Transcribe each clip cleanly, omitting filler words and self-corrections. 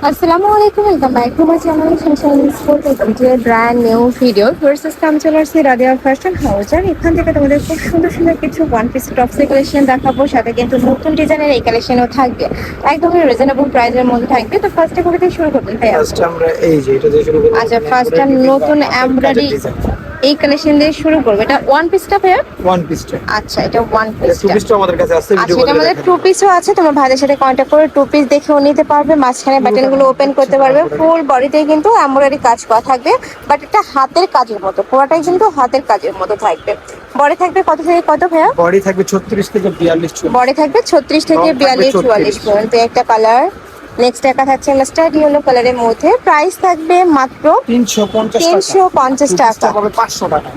আসসালামু আলাইকুম, welcome back to my channel sunshine sport video brand new video ভার্সেস কাম চলে আসছি রাদিয়া ফ্যাশন হাউস। আর এখান থেকে তোমাদের খুব সুন্দর সুন্দর কিছু ওয়ান পিস টপসের কালেকশন দেখাবো, সাথে কিন্তু নতুন ডিজাইনের এই কালেকশনও থাকবে, একদমই রিজনেবল প্রাইসের মধ্যে থাকবে। তো ফার্স্টে করে দিয়ে শুরু করবেন ভাই? ফার্স্ট আমরা এই যে এটা দিয়ে শুরু করব। আচ্ছা, ফার্স্ট টাইম নতুন এমব্রয়ডারি এই কালেকশন দিয়ে শুরু করবে। এটা ওয়ান পিসটা ভাই? ওয়ান পিসটা। আচ্ছা, এটা ওয়ান পিসটা। টু পিসটা আমাদের কাছে আছে, আচ্ছা, এটা আমাদের টু পিসও আছে। তোমার ভাইদের সাথে কন্ট্যাক্ট করে টু পিস দেখেও নিতে পারবে, মাঝখানে বাটনগুলো ওপেন করতে পারবে। ফুল বডিতেই কিন্তু এমব্রয়ডারি কাজ করা থাকবে, বাট এটা হাতের কাজের মতো, পুরোটাই কিন্তু হাতের কাজের মতো থাকবে। বডি থাকবে কত থেকে কত ভাইয়া? বডি থাকবে 36 থেকে 42। বডি থাকবে 36 থেকে 42 44 পর্যন্ত। একটা কালার। নেক্সট একটা থাকছে মাস্টার্ড ইয়েলো কালারের মধ্যে, প্রাইস থাকবে মাত্র 350 টাকা। 500 টাকা।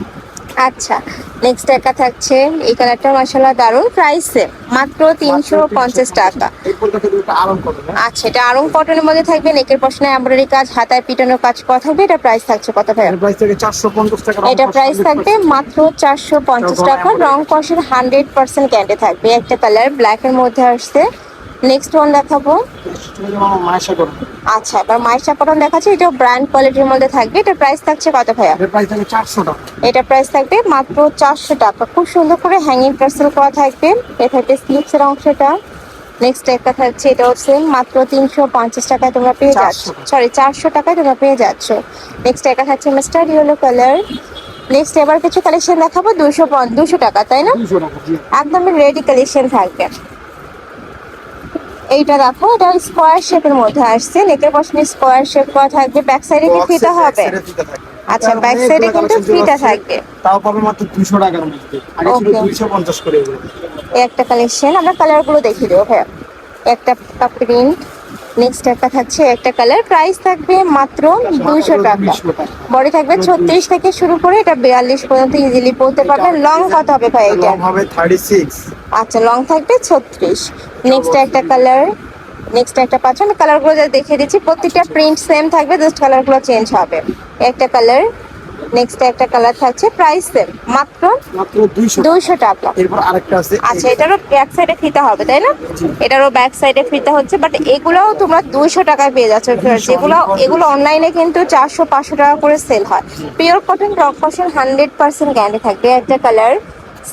আচ্ছা, নেক্সট একটা থাকছে এই কালারটা মাশাআল্লাহ দারুন, প্রাইসে মাত্র 350 টাকা। আচ্ছা, এটা আরং কটনের মধ্যে থাকবে, নেকের পশনে এমব্রয়ডারি কাজ, হাতায় পিটানোর কাজ করা থাকবে। এটা প্রাইস থাকছে কত ভাই? প্রাইস থেকে 450 টাকা। এটা প্রাইস থাকবে মাত্র 450 টাকা। রং কষের 100% গ্যারান্টি থাকবে। একটা কালার ব্ল্যাক এর মধ্যে আসছে। নেক্সট ওয়ান দেখাবো। আচ্ছা, এবার মাইশা কটন দেখাচ্ছি, এটা ব্র্যান্ড কোয়ালিটির মধ্যে থাকবে। এটা প্রাইস থাকছে কত ভাইয়া? এর প্রাইস থাকবে 400 টাকা। এটা প্রাইস থাকবে মাত্র 400 টাকা। খুব সুন্দর করে হ্যাঙ্গিং টার্সেল করা থাকবে। এটা থাকবে স্লিপস এর অংশটা। নেক্সট একটা থাকছে, এটা হচ্ছে মাত্র 350 টাকায় তোমরা পেয়ে যাচ্ছ, সরি 400 টাকায় তোমরা পেয়ে যাচ্ছ। নেক্সট একটা থাকছে মাস্টার্ড ইয়েলো কালার। নেক্সট এবার কিছু কালেকশন দেখাবো 200 টাকা, তাই না? 200 টাকা জি। একদমই রেডি কালেকশন থাকবে। এইটা দেখো, এটা স্কোয়ার শেপের মধ্যে আসছে, নেকের পশনে স্কোয়ার শেপ করা থাকবে। ব্যাক সাইডে কি ফিতা হবে? আচ্ছা, ব্যাক সাইডে কিন্তু ফিতা থাকবে। তাও পাবে মাত্র 200 টাকার মধ্যে। আগে ছিল 250 করে এগুলো। একটা কালেকশন, আমরা কালারগুলো দেখিয়ে দেবো ভাইয়া। একটা প্রিন্ট। নেক্সট একটা থাকছে একটা কালার, প্রাইস থাকবে মাত্র 200 টাকা। বডি থাকবে 36 থেকে শুরু করে এটা 42 পর্যন্ত ইজিলি পরতে পারবে। লং কত হবে ভাই এটা? লং হবে 36। আচ্ছা, লং থাকবে 36। নেক্সট একটা কালার। নেক্সট একটা পাচ্ছ, আমি কালারগুলো যা দেখিয়ে দিচ্ছি, প্রত্যেকটা প্রিন্ট সেম থাকবে, জাস্ট কালারগুলো চেঞ্জ হবে। একটা কালার। নেক্সট একটা কালার থাকছে, প্রাইস সেম, মাত্র 200 টাকা। এরপর আরেকটা আছে। আচ্ছা, এটারও ব্যাক সাইডে ফিতা হবে, তাই না? এটারও ব্যাক সাইডে ফিতা হচ্ছে, বাট এগুলোও তোমরা 200 টাকায় পেয়ে যাচ্ছ। এগুলো অনলাইনে কিন্তু 400-500 টাকা করে সেল হয়। Pure cotton, rock cotton, 100% guarantee থাকবে। একটা কালার,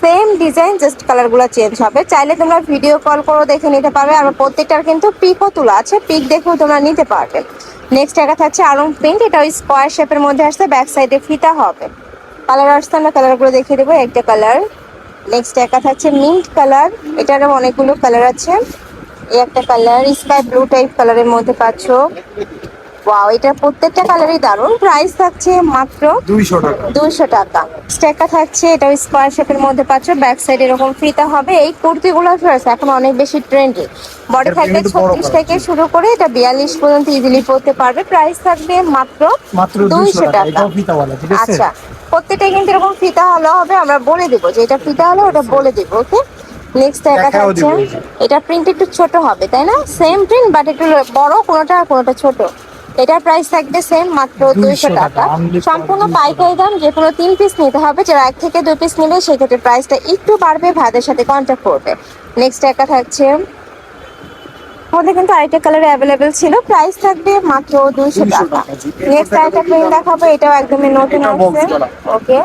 সেম ডিজাইন, জাস্ট কালারগুলো চেঞ্জ হবে। চাইলে তোমরা ভিডিও কল করে দেখে নিতে পারবে, আর প্রত্যেকটার কিন্তু পিকও তোলা আছে, পিক দেখেও তোমরা নিতে পারবে। নেক্সট একটা থাকছে আরং প্রিন্ট, এটা ওই স্কোয়ার শেপের মধ্যে আসছে, ব্যাক সাইডে ফিতা হবে। কালার আসছে, আমরা কালারগুলো দেখিয়ে দেবো। একটা কালার। নেক্সট একটা থাকছে মিন্ট কালার, এটারও অনেকগুলো কালার আছে। এই একটা কালার স্কাই ব্লু টাইপ কালারের মধ্যে পাচ্ছ। ওয়াও, এটা প্রত্যেকটা কালারই দারুন। প্রাইস থাকছে মাত্র 200 টাকা। 200 টাকা। স্টেকা থাকছে, এটা স্কোয়ার শেপের মধ্যে পাচ্ছ, ব্যাক সাইড এরকম ফিতা হবে। এই কুর্তিগুলো এখন অনেক বেশি ট্রেন্ডি। বডি থাকবে 36 থেকে শুরু করে এটা 42 পর্যন্ত ইজিলি পরতে পারবে। প্রাইস থাকবে মাত্র 200 টাকা। এটাও ফিতাওয়ালা, ঠিক আছে? আচ্ছা, প্রত্যেকটাই কিন্তু এরকম ফিতা হলো হবে, আমরা বলে দেবো যে এটা ফিতা হলো, ওটা বলে দেবো। ওকে। নেক্সট একটা থাকছে, এটা প্রিন্ট একটু ছোট হবে, তাই না? সেম প্রিন্ট বাট একটু বড়, কোনোটা ছোট। এটার প্রাইস থাকবে সেম, মাত্র 200 টাকা। সম্পূর্ণ পাইকারি দাম, যে কোনো 3 পিস নিতে হবে। যারা 1 থেকে 2 পিস নেবে সেক্ষেত্রে প্রাইসটা একটু বাড়বে, ভাইদের সাথে কন্ট্যাক্ট করবে। নেক্সট একটা থাকছে, আমাদের কিন্তু আরেকটা কালার অ্যাভেলেবেল ছিল, প্রাইস থাকবে মাত্র 200 টাকা। নেক্সট একটা প্রিন্ট দেখাবো, এটাও একদমই নতুন আসছে। ওকে,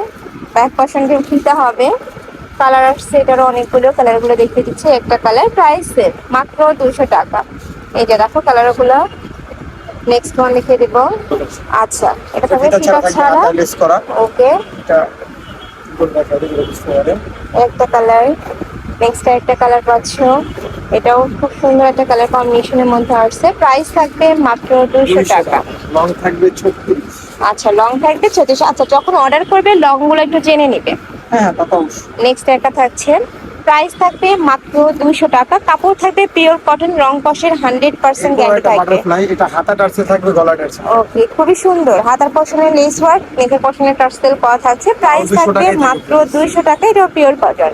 ব্যাক পশন দিয়ে ফিতা হবে। কালার আসছে, এটারও অনেকগুলো, কালারগুলো দেখিয়ে দিচ্ছে। একটা কালার, প্রাইস সেম, মাত্র 200 টাকা। এই যে দেখো কালারগুলো। নেক্সট ওয়ান লিখে দিব। আচ্ছা, এটা থাকবে ফিতা ছাড়া। ওকে, একটা কালার। নেক্সট একটা কালার পাচ্ছ, এটাও খুব সুন্দর একটা কালার কম্বিনেশনের মধ্যে আসছে। প্রাইস থাকবে মাত্র 200 টাকা। লং থাকবে 36। আচ্ছা, লং থাকবে 36। আচ্ছা, যখন অর্ডার করবে লং গুলো একটু জেনে নিবে। হ্যাঁ, তা তো অবশ্যই। নেক্সট একটা থাকছে, প্রাইস থাকবে মাত্র 200 টাকা। কাপড় থাকবে পিওর কটন, রং কষের 100% গ্যারান্টি থাকবে। বাটারফ্লাই, এটা হাতা টার্সে থাকবে, গলা টার্সে। ওকে, খুবই সুন্দর। হাতার পশনে লেস ওয়ার্ক, নেকের পশনে টার্সেল করা থাকছে। প্রাইস থাকবে মাত্র 200 টাকা। এটা পিওর কটন,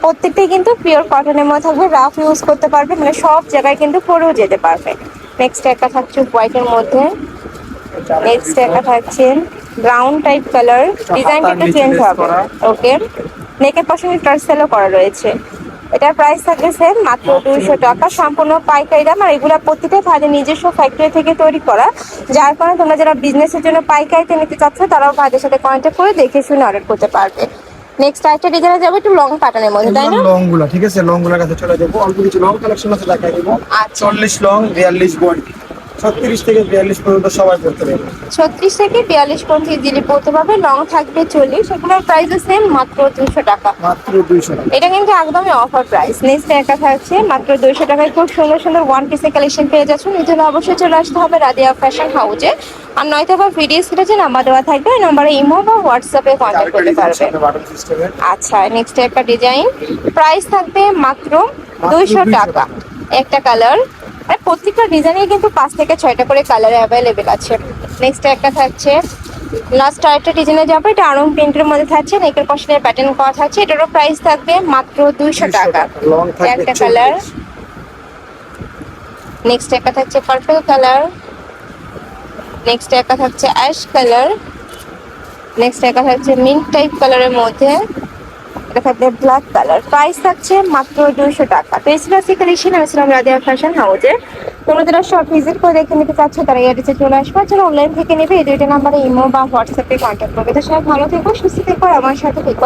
প্রত্যেকটাই কিন্তু পিওর কটনের মধ্যে থাকবে। রাফ ইউজ করতে পারবে, মানে সব জায়গায় কিন্তু পরেও যেতে পারবে। নেক্সট একটা থাকছে হোয়াইটের মধ্যে। নেক্সট একটা থাকছে ব্রাউন টাইপ কালার, ডিজাইনটা একটু চেঞ্জ হবে। ওকে, নেকের পশনে টার্সেলও করা রয়েছে। এটার প্রাইস থাকবে সেম মাত্র 200 টাকা, সম্পূর্ণ পাইকারি দাম। আর এগুলো প্রত্যেকটাই ভাইদের নিজস্ব ফ্যাক্টরি থেকে তৈরি করা, যার কারণে তোমরা যারা বিজনেসের জন্য পাইকারিতে নিতে চাচ্ছ তারাও ভাইদের সাথে কন্ট্যাক্ট করে দেখে শুনে অর্ডার করতে পারবে। নেক্সট আরেকটা ডিজাইনে যাবে একটু লং প্যাটার্নের মধ্যে, তাই না? লং গুলা ঠিক আছে, লং গুলার কাছে চলে যাবো। অল্প কিছু লং কালেকশন আছে দেখাই দেবো। আচ্ছা। 40 লং 42 বডি, 36 থেকে 42 পর্যন্ত সবাই পড়তে পারবে। 36 থেকে 42 পর্যন্ত ইজিলি পড়তে পারবে। লং থাকবে 40, সেগুলোর প্রাইসও সেম মাত্র 200 টাকা। মাত্র 200 টাকা। এটা কিন্তু একদমই অফার প্রাইস। নেক্সট একটা থাকছে মাত্র 200 টাকায় খুব সুন্দর সুন্দর ওয়ান পিসের কালেকশন পেয়ে যাচ্ছ। নিতে হলে অবশ্যই চলে আসতে হবে রাদিয়া ফ্যাশন হাউজে। আর নয়তো বা ভিডিও স্ক্রিনে যে নাম্বার দেওয়া থাকবে ওই নাম্বারে ইমো বা হোয়াটসঅ্যাপে কন্ট্যাক্ট করতে পারবে। বাটন সিস্টেমের। আচ্ছা, নেক্সট একটা ডিজাইন, প্রাইস থাকবে মাত্র 200 টাকা। একটা কালার, আর প্রত্যেকটা ডিজাইনে কিন্তু 5 থেকে 6টা করে কালার অ্যাভেলেবেল আছে। নেক্সট একটা থাকছে লাস্ট আরেকটা ডিজাইনে যাবে, এটা আরং প্রিন্টের মধ্যে থাকছে, নেকের পশনের প্যাটার্ন করা থাকছে। এটারও প্রাইস থাকবে মাত্র 200 টাকা। লং থাকবে একটা কালার, নেক্সট একটা থাকছে পার্পল কালার, নেক্সট একটা থাকছে অ্যাশ কালার, নেক্সট একটা থাকছে মিন্ট টাইপ কালারের মধ্যে, এটা থাকবে ব্ল্যাক কালার। প্রাইস থাকছে মাত্র 200 টাকা। তো এই ছিল আজকে কালেকশন। আমি ছিলাম রাদিয়া ফ্যাশন হাউজে। তোমরা যারা সব ভিজিট করে দেখে নিতে চাচ্ছ তারা এডিসে চলে আসবে, যারা অনলাইন থেকে নেবে এই দুইটা নাম্বারে ইমো বা হোয়াটসঅ্যাপে কন্ট্যাক্ট করবে। তো সবাই ভালো থেকো, সুস্থ থেকো, আমার সাথে থেকো।